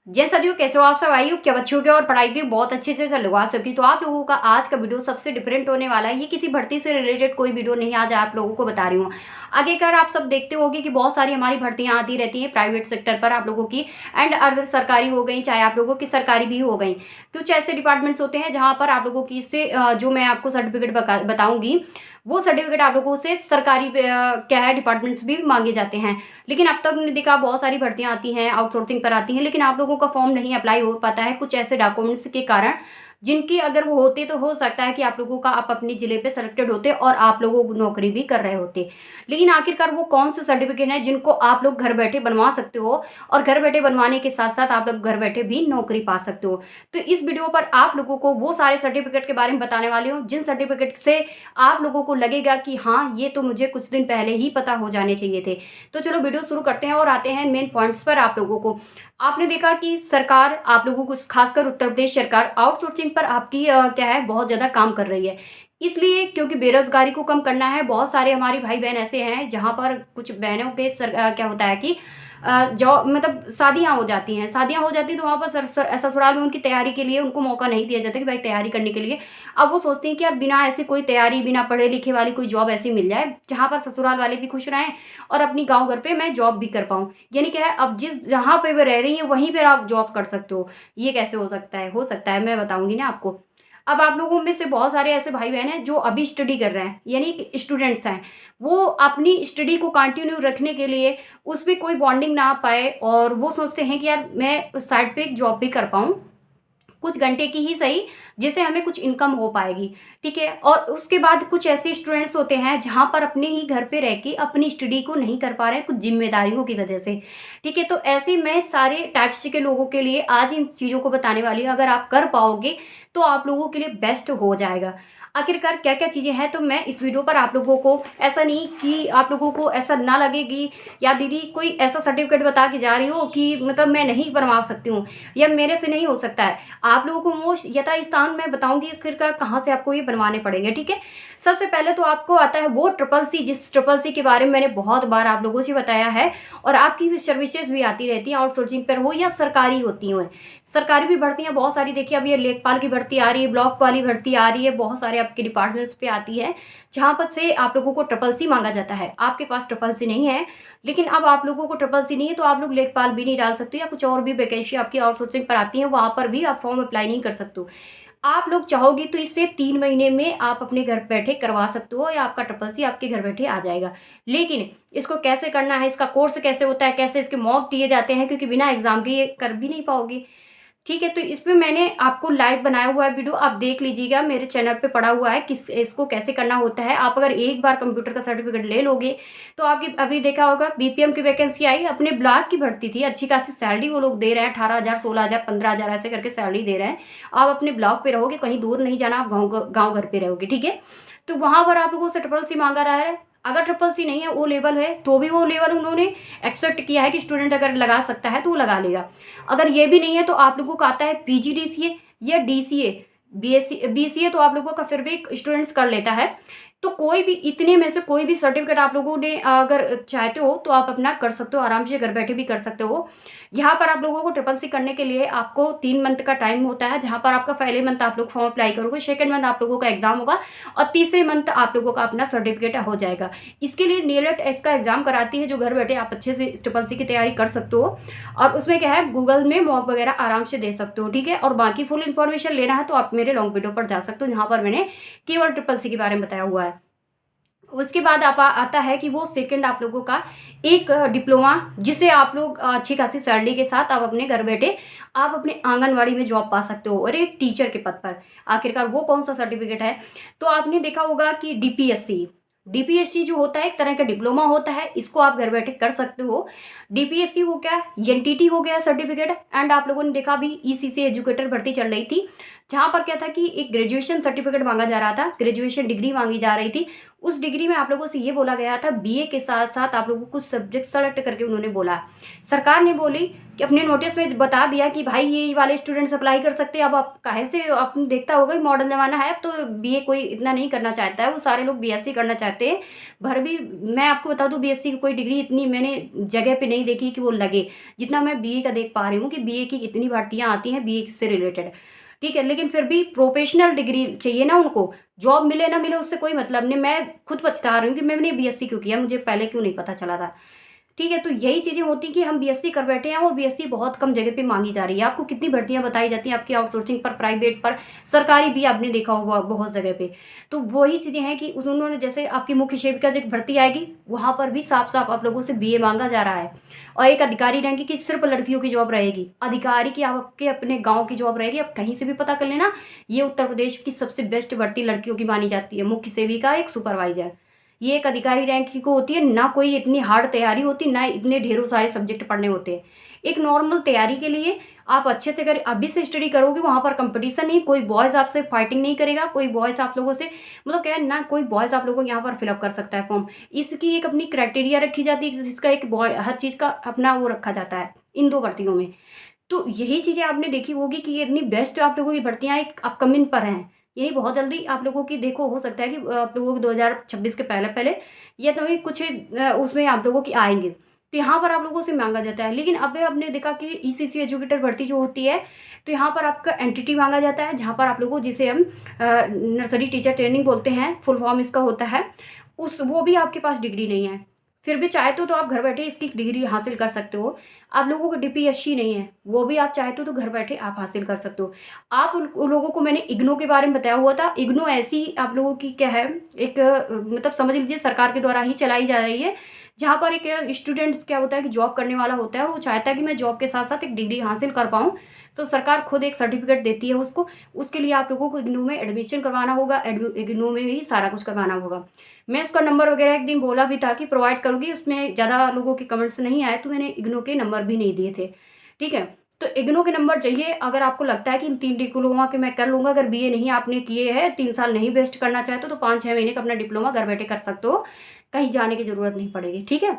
जय सदियों, कैसे हो आप सब? आई हो क्या बच्चों के और पढ़ाई भी बहुत अच्छे से लगवा सकी। तो आप लोगों का आज का वीडियो सबसे डिफरेंट होने वाला है। ये किसी भर्ती से रिलेटेड कोई वीडियो नहीं, आज आप लोगों को बता रही हूँ। आगे कर आप सब देखते होगे कि बहुत सारी हमारी भर्तियां आती रहती हैं प्राइवेट सेक्टर पर आप लोगों की, एंड अदर सरकारी हो गई, चाहे आप लोगों की सरकारी भी हो गई। कुछ ऐसे डिपार्टमेंट्स होते हैं जहाँ पर आप लोगों की इससे जो मैं आपको सर्टिफिकेट बताऊंगी, वो सर्टिफिकेट आप लोगों से सरकारी क्या है डिपार्टमेंट्स भी मांगे जाते हैं। लेकिन अब तक हमने देखा बहुत सारी भर्तियां आती हैं, आउटसोर्सिंग पर आती हैं, लेकिन आप लोगों का फॉर्म नहीं अप्लाई हो पाता है कुछ ऐसे डॉक्यूमेंट्स के कारण, जिनकी अगर वो होते तो हो सकता है कि आप लोगों का आप अपने जिले पे सेलेक्टेड होते और आप लोगों को नौकरी भी कर रहे होते। लेकिन आखिरकार वो कौन से सर्टिफिकेट हैं जिनको आप लोग घर बैठे बनवा सकते हो, और घर बैठे बनवाने के साथ साथ आप लोग घर बैठे भी नौकरी पा सकते हो। तो इस वीडियो पर आप लोगों को वो सारे सर्टिफिकेट के बारे में बताने वाली हूँ जिन सर्टिफिकेट से आप लोगों को लगेगा कि हाँ, ये तो मुझे कुछ दिन पहले ही पता हो जाने चाहिए थे। तो चलो वीडियो शुरू करते हैं और आते हैं मेन पॉइंट्स पर। आप लोगों को आपने देखा कि सरकार आप लोगों को, खासकर उत्तर प्रदेश सरकार, आउटसोर्सिंग पर आपकी क्या है बहुत ज़्यादा काम कर रही है। इसलिए क्योंकि बेरोजगारी को कम करना है। बहुत सारे हमारी भाई बहन ऐसे हैं जहाँ पर कुछ बहनों के क्या होता है कि जॉब मतलब शादियां हो जाती हैं तो वहाँ पर ससुराल में उनकी तैयारी के लिए उनको मौका नहीं दिया जाता कि भाई तैयारी करने के लिए। अब वो सोचती हैं कि यार बिना ऐसी कोई तैयारी, बिना पढ़े लिखे वाली कोई जॉब ऐसी मिल जाए जहाँ पर ससुराल वाले भी खुश रहें और अपनी गांव घर पे मैं जॉब भी कर पाऊँ। यानी क्या है, अब जिस जहाँ पे वे रह रही हैं वहीं पर आप जॉब कर सकते हो। ये कैसे हो सकता है? हो सकता है, मैं बताऊंगी ना आपको। अब आप लोगों में से बहुत सारे ऐसे भाई बहन हैं जो अभी स्टडी कर रहे हैं, यानी कि स्टूडेंट्स हैं। वो अपनी स्टडी को कंटिन्यू रखने के लिए उस पर कोई बॉन्डिंग ना पाए और वो सोचते हैं कि यार मैं साइड पे एक जॉब भी कर पाऊँ, कुछ घंटे की ही सही, जिससे हमें कुछ इनकम हो पाएगी। ठीक है। और उसके बाद कुछ ऐसे स्टूडेंट्स होते हैं जहाँ पर अपने ही घर पे रह के अपनी स्टडी को नहीं कर पा रहे हैं कुछ जिम्मेदारियों की वजह से। ठीक है। तो ऐसे मैं सारे टाइप्स के लोगों के लिए आज इन चीज़ों को बताने वाली हूँ। अगर आप कर पाओगे तो आप लोगों के लिए बेस्ट हो जाएगा। आखिरकार क्या क्या चीज़ें हैं, तो मैं इस वीडियो पर आप लोगों को, ऐसा नहीं कि आप लोगों को ऐसा ना लगेगी या दीदी कोई ऐसा सर्टिफिकेट बता के जा रही हो कि मतलब मैं नहीं बनवा सकती हूँ या मेरे से नहीं हो सकता है। आप लोगों को वो यथास्थान मैं बताऊंगी आखिरकार कहाँ से आपको ये बनवाने पड़ेंगे। ठीक है। सबसे पहले तो आपको आता है वो ट्रिपल सी, जिस ट्रिपल सी के बारे में मैंने बहुत बार आप लोगों से बताया है, और आपकी भी सर्विसेज भी आती रहती हैं, आउटसोर्सिंग पर हो या सरकारी होती हुई। सरकारी भी भर्तियां बहुत सारी देखिए, अब ये लेखपाल की भर्ती आ रही है, ब्लॉक वाली भर्ती आ रही है, बहुत सारे आपके डिपार्टमेंट्स पे आती है जहाँ पर से आप लोगों को ट्रिपल सी मांगा जाता है। आपके पास ट्रिपल सी नहीं है, लेकिन अब आप लोगों को ट्रिपल सी नहीं है तो आप लोग लेखपाल भी नहीं डाल सकते, या कुछ और भी वैकेंसी आपकी आउटसोर्सिंग पर आती है वहाँ पर भी आप फॉर्म अप्लाई नहीं कर सकते हो। आप लोग चाहोगे तो इससे 3 महीने में आप अपने घर बैठे करवा सकते हो, या आपका ट्रिपल सी आपके घर बैठे आ जाएगा। लेकिन इसको कैसे करना है, इसका कोर्स कैसे होता है, कैसे इसके मॉक दिए जाते हैं, क्योंकि बिना एग्जाम के ये कर भी नहीं पाओगे। ठीक है। तो इस पे मैंने आपको लाइव बनाया हुआ है वीडियो, आप देख लीजिएगा, मेरे चैनल पे पड़ा हुआ है किस इसको कैसे करना होता है। आप अगर एक बार कंप्यूटर का सर्टिफिकेट ले लोगे तो आपकी, अभी देखा होगा बीपीएम की वैकेंसी आई, अपने ब्लॉक की भर्ती थी, अच्छी खासी सैलरी वो लोग दे रहे हैं, 18,000 16,000 15,000 ऐसे करके सैलरी दे रहे हैं। आप अपने ब्लॉक पे रहोगे, कहीं दूर नहीं जाना, आप गाँव घर पे रहोगे। ठीक है। तो वहां पर आप लोगों से ट्रिपल सी मांगा रहा है। अगर ट्रिपल सी नहीं है, ओ लेवल है, तो भी वो लेवल उन्होंने एक्सेप्ट किया है कि स्टूडेंट अगर लगा सकता है तो वो लगा लेगा। अगर ये भी नहीं है तो आप लोगों को आता है पीजीडीसीए या डीसीए, बीएससी बीसीए, तो आप लोगों का फिर भी स्टूडेंट्स कर लेता है। तो कोई भी इतने में से कोई भी सर्टिफिकेट आप लोगों ने अगर चाहते हो तो आप अपना कर सकते हो, आराम से घर बैठे भी कर सकते हो। यहाँ पर आप लोगों को ट्रिपल सी करने के लिए आपको 3 मंथ का टाइम होता है, जहाँ पर आपका पहले मंथ आप लोग फॉर्म अप्लाई करोगे, सेकंड मंथ आप लोगों का एग्जाम होगा, और तीसरे मंथ आप लोगों का अपना सर्टिफिकेट हो जाएगा। इसके लिए नीलेट इसका एग्जाम कराती है, जो घर बैठे आप अच्छे से ट्रिपल सी की तैयारी कर सकते हो। और उसमें क्या है, गूगल में मॉक वगैरह आराम से दे सकते हो। ठीक है। और बाकी फुल इन्फॉर्मेशन लेना है तो आप मेरे लॉन्ग वीडियो पर जा सकते हो, जहाँ पर मैंने केवल ट्रिपल सी के बारे में बताया हुआ है। उसके बाद आप आता है कि वो सेकंड आप लोगों का एक डिप्लोमा, जिसे आप लोग अच्छी खासी सैलरी के साथ आप अपने घर बैठे आप अपने आंगनवाड़ी में जॉब पा सकते हो, और एक टीचर के पद पर। आखिरकार वो कौन सा सर्टिफिकेट है, तो आपने देखा होगा कि डीपीएससी, डीपीएससी जो होता है एक तरह का डिप्लोमा होता है, इसको आप घर बैठे कर सकते हो। डीपीएससी हो गया, एनटीटी हो गया सर्टिफिकेट, एंड आप लोगों ने देखा भी ईसीसी एजुकेटर भर्ती चल रही थी, जहाँ पर क्या था कि एक ग्रेजुएशन सर्टिफिकेट मांगा जा रहा था, ग्रेजुएशन डिग्री मांगी जा रही थी। उस डिग्री में आप लोगों से ये बोला गया था, बीए के साथ साथ आप लोगों को कुछ सब्जेक्ट सेलेक्ट करके उन्होंने बोला। सरकार ने बोली कि अपने नोटिस में बता दिया कि भाई ये वाले स्टूडेंट्स अप्लाई कर सकते हैं। अब आप काहे से, आपने देखता होगा मॉडर्न ज़माना है, अब तो बीए कोई इतना नहीं करना चाहता है, वो सारे लोग बीएससी करना चाहते हैं। भर भी मैं आपको बता दूं, बीएससी की कोई डिग्री इतनी मैंने जगह पे नहीं देखी कि वो लगे, जितना मैं बीए का देख पा रही हूँ कि बीए की इतनी भर्तियाँ आती हैं बीए से रिलेटेड। ठीक है, लेकिन फिर भी प्रोफेशनल डिग्री चाहिए ना उनको, जॉब मिले ना मिले उससे कोई मतलब नहीं। मैं खुद पछता रही हूँ कि मैंने बीएससी क्यों किया, मुझे पहले क्यों नहीं पता चला था। ठीक है, तो यही चीज़ें होती कि हम बीएससी कर बैठे हैं और बीएससी बहुत कम जगह पे मांगी जा रही है। आपको कितनी भर्तियां बताई जाती हैं आपकी आउटसोर्सिंग पर, प्राइवेट पर, सरकारी भी आपने देखा होगा बहुत जगह पे। तो वही चीज़ें हैं कि उन्होंने, जैसे आपकी मुख्य सेविका जब भर्ती आएगी वहाँ पर भी साफ साफ आप लोगों से बीए मांगा जा रहा है। और एक अधिकारी रैंक की सिर्फ लड़कियों की जॉब रहेगी, अधिकारी की आपके अपने गाँव की जॉब रहेगी। आप कहीं से भी पता कर लेना, ये उत्तर प्रदेश की सबसे बेस्ट भर्ती लड़कियों की मानी जाती है, मुख्य सेविका, एक सुपरवाइजर। ये एक अधिकारी रैंक की को होती है ना, कोई इतनी हार्ड तैयारी होती ना, इतने ढेरों सारे सब्जेक्ट पढ़ने होते हैं। एक नॉर्मल तैयारी के लिए आप अच्छे से अगर अभी से स्टडी करोगे, वहाँ पर कंपटीशन नहीं, कोई बॉयज़ आपसे फाइटिंग नहीं करेगा, कोई बॉयज़ आप लोगों से, मतलब क्या है ना, कोई बॉयज़ आप लोगों को यहाँ पर फिलअप कर सकता है फॉर्म। इसकी एक अपनी क्राइटेरिया रखी जाती है, जिसका एक हर चीज़ का अपना वो रखा जाता है इन दो भर्तियों में। तो यही चीज़ें आपने देखी होगी कि ये इतनी बेस्ट आप लोगों की भर्तियाँ एक अपकमिंग पर हैं। यही बहुत जल्दी आप लोगों की देखो, हो सकता है कि आप लोगों की 2026 के पहले पहले या तो भी कुछ उसमें आप लोगों की आएंगे। तो यहाँ पर आप लोगों से मांगा जाता है। लेकिन अब आपने देखा कि ईसीसी एजुकेटर भर्ती जो होती है, तो यहाँ पर आपका एनटीटी मांगा जाता है, जहाँ पर आप लोगों, जिसे हम नर्सरी टीचर ट्रेनिंग बोलते हैं, फुल फॉर्म इसका होता है, उस वो भी आपके पास डिग्री नहीं है। फिर भी चाहे तो आप घर बैठे इसकी डिग्री हासिल कर सकते हो। आप लोगों को डीपीएससी नहीं है, वो भी आप चाहते हो तो घर बैठे आप हासिल कर सकते हो। आप उन लोगों को, मैंने इग्नो के बारे में बताया हुआ था, इग्नो ऐसी आप लोगों की क्या है, एक मतलब समझ लीजिए सरकार के द्वारा ही चलाई जा रही है, जहाँ पर एक स्टूडेंट्स क्या होता है कि जॉब करने वाला होता है और वो चाहता है कि मैं जॉब के साथ साथ एक डिग्री हासिल कर पाऊँ। तो सरकार खुद एक सर्टिफिकेट देती है उसको, उसके लिए आप लोगों को इग्नू में एडमिशन करवाना होगा, इग्नू में ही सारा कुछ करवाना होगा। मैं उसका नंबर वगैरह एक दिन बोला भी था कि प्रोवाइड करूँगी, उसमें ज़्यादा लोगों के कमेंट्स नहीं आए, तो मैंने इग्नू के नंबर भी नहीं दिए थे। ठीक है, तो इग्नू के नंबर चाहिए अगर आपको लगता है कि इन 3 डिप्लोमा के मैं कर लूँगा। अगर बीए नहीं आपने किए हैं, 3 साल नहीं वेस्ट करना चाहते तो 5-6 महीने का अपना डिप्लोमा घर बैठे कर सकते हो, कहीं जाने की ज़रूरत नहीं पड़ेगी। ठीक है,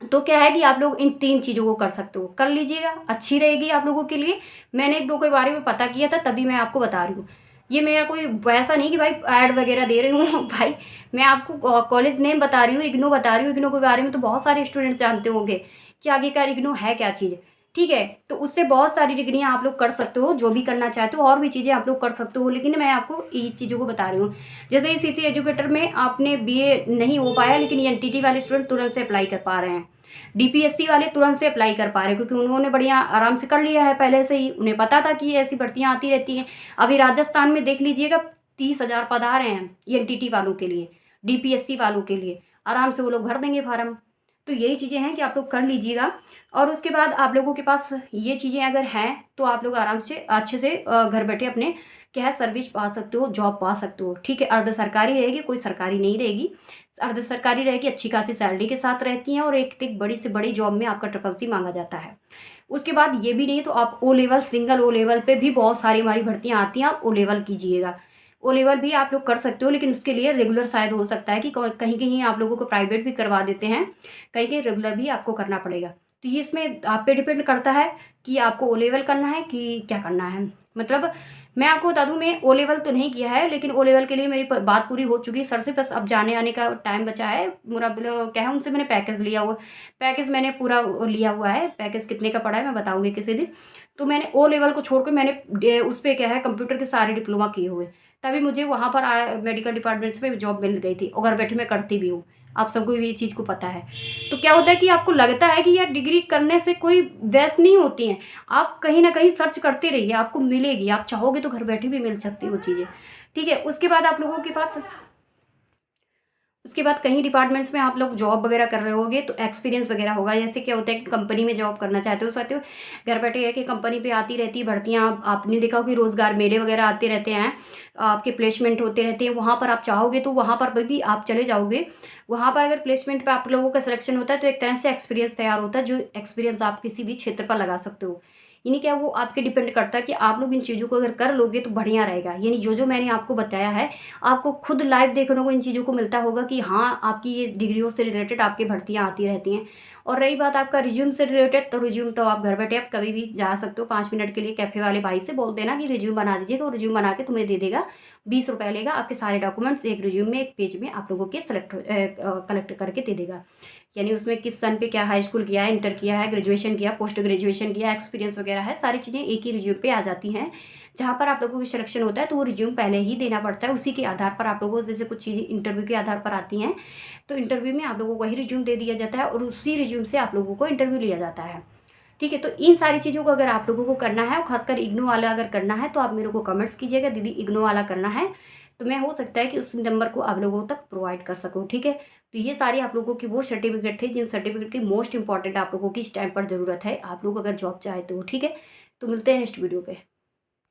तो क्या है कि आप लोग इन 3 चीज़ों को कर सकते हो, कर लीजिएगा, अच्छी रहेगी आप लोगों के लिए। मैंने 1-2 के बारे में पता किया था, तभी मैं आपको बता रही हूँ। ये मेरा कोई वैसा नहीं कि भाई ऐड वगैरह दे रही हूँ भाई, मैं आपको कॉलेज नेम बता रही हूँ, इग्नू बता रही हूँ। इग्नू के बारे में तो बहुत सारे स्टूडेंट्स जानते होंगे कि आखिरकार इग्नू है क्या चीज़। ठीक है, तो उससे बहुत सारी डिग्रियाँ आप लोग कर सकते हो, जो भी करना चाहते हो, और भी चीज़ें आप लोग कर सकते हो। लेकिन मैं आपको ये चीज़ों को बता रही हूँ। जैसे इस सीसी एजुकेटर में आपने बीए नहीं हो पाया, लेकिन एनटीटी वाले स्टूडेंट तुरंत से अप्लाई कर पा रहे हैं, डीपीएससी वाले तुरंत से अप्लाई कर पा रहे हैं, क्योंकि उन्होंने बढ़िया आराम से कर लिया है पहले से ही, उन्हें पता था कि ऐसी भर्तियां आती रहती हैं। अभी राजस्थान में देख लीजिएगा 30,000 पद आ रहे हैं एनटीटी वालों के लिए, डीपीएससी वालों के लिए, आराम से वो लोग भर देंगे फार्म। तो यही चीज़ें हैं कि आप लोग कर लीजिएगा। और उसके बाद आप लोगों के पास ये चीज़ें अगर हैं तो आप लोग आराम से अच्छे से घर बैठे अपने क्या है सर्विस पा सकते हो, जॉब पा सकते हो। ठीक है, अर्ध सरकारी रहेगी, कोई सरकारी नहीं रहेगी, अर्ध सरकारी रहेगी, अच्छी खासी सैलरी के साथ रहती हैं, और एक बड़ी से बड़ी जॉब में आपका ट्रिपल सी मांगा जाता है। उसके बाद ये भी नहीं तो आप O level, single O level पे भी बहुत सारी हमारी भर्तियाँ आती हैं, आप ओ लेवल कीजिएगा। ओ लेवल भी आप लोग कर सकते हो, लेकिन उसके लिए रेगुलर शायद हो सकता है कि कहीं कहीं आप लोगों को प्राइवेट भी करवा देते हैं, कहीं कहीं रेगुलर भी आपको करना पड़ेगा। तो ये इसमें आप पे डिपेंड करता है कि आपको ओ लेवल करना है कि क्या करना है। मतलब मैं आपको बता दूं, मैं ओ लेवल तो नहीं किया है, लेकिन ओ लेवल के लिए मेरी बात पूरी हो चुकी है सर से, बस अब जाने आने का टाइम बचा है। पूरा क्या है, उनसे मैंने पैकेज लिया हुआ, पैकेज मैंने पूरा लिया हुआ है। पैकेज कितने का पड़ा है मैं बताऊंगी किसी दिन। तो मैंने ओ लेवल को छोड़ कर मैंने उस पर क्या है कंप्यूटर के सारे डिप्लोमा किए हुए, तभी मुझे वहाँ पर मेडिकल डिपार्टमेंट्स में जॉब मिल गई थी, और घर बैठे मैं करती भी हूँ। आप सबको ये चीज़ को पता है। तो क्या होता है कि आपको लगता है कि यार डिग्री करने से कोई वेस्ट नहीं होती है, आप कहीं ना कहीं सर्च करते रहिए, आपको मिलेगी, आप चाहोगे तो घर बैठे भी मिल सकती है वो चीज़ें। ठीक है, उसके बाद आप लोगों के पास, उसके बाद कहीं डिपार्टमेंट्स में आप लोग जॉब वगैरह कर रहे होगे तो एक्सपीरियंस वगैरह होगा। जैसे क्या होता है कि कंपनी में जॉब करना चाहते हो घर बैठे है कि कंपनी पे आती रहती है भर्तियाँ, आपने देखा हो कि रोज़गार मेले वगैरह आते रहते हैं, आपके प्लेसमेंट होते रहते हैं, वहाँ पर आप चाहोगे तो वहाँ पर भी आप चले जाओगे। वहाँ पर अगर प्लेसमेंट पर आप लोगों का सिलेक्शन होता है तो एक तरह से एक्सपीरियंस तैयार होता है, जो एक्सपीरियंस आप किसी भी क्षेत्र पर लगा सकते हो। यानी क्या वो आपके डिपेंड करता है कि आप लोग इन चीज़ों को अगर कर लोगे तो बढ़िया रहेगा। यानी जो मैंने आपको बताया है, आपको खुद लाइव देखने को इन चीज़ों को मिलता होगा कि हाँ, आपकी ये डिग्रियों से रिलेटेड आपकी भर्तियाँ आती रहती हैं। और रही बात आपका रिज्यूम से रिलेटेड, तो रिज्यूम तो आप घर बैठे आप कभी भी जा सकते हो। 5 मिनट के लिए कैफ़े वाले भाई से बोल देना कि रिज्यूम बना दीजिएगा, वो रिज्यूम बना के तुम्हें दे देगा। 20 रुपये लेगा, आपके सारे डॉक्यूमेंट्स एक रिज्यूम में, एक पेज में आप लोगों के कलेक्ट करके दे देगा। यानी उसमें किस सन पे क्या हाई स्कूल किया है, इंटर किया है, ग्रेजुएशन किया, पोस्ट ग्रेजुएशन किया, एक्सपीरियंस वगैरह है, सारी चीज़ें एक ही रिज्यूम पे आ जाती हैं। जहाँ पर आप लोगों की सिलेक्शन होता है तो वो रिज्यूम पहले ही देना पड़ता है। उसी के आधार पर आप लोगों को, जैसे कुछ चीज़ें इंटरव्यू के आधार पर आती हैं, तो इंटरव्यू में आप लोगों को वही रिज्यूम दे दिया जाता है और उसी रिज्यूम से आप लोगों को इंटरव्यू लिया जाता है। ठीक है, तो इन सारी चीज़ों को अगर आप लोगों को करना है और खासकर इग्नू वाला अगर करना है तो आप मेरे को कमेंट्स कीजिएगा, दीदी इग्नू वाला करना है, तो मैं हो सकता है कि उस नंबर को आप लोगों तक प्रोवाइड कर सकूँ। ठीक है, तो ये सारी आप लोगों की वो सर्टिफिकेट थे जिन सर्टिफिकेट की मोस्ट इंपॉर्टेंट आप लोगों की इस टाइम पर ज़रूरत है, आप लोग अगर जॉब चाहते हो। ठीक है, तो मिलते हैं नेक्स्ट वीडियो पे।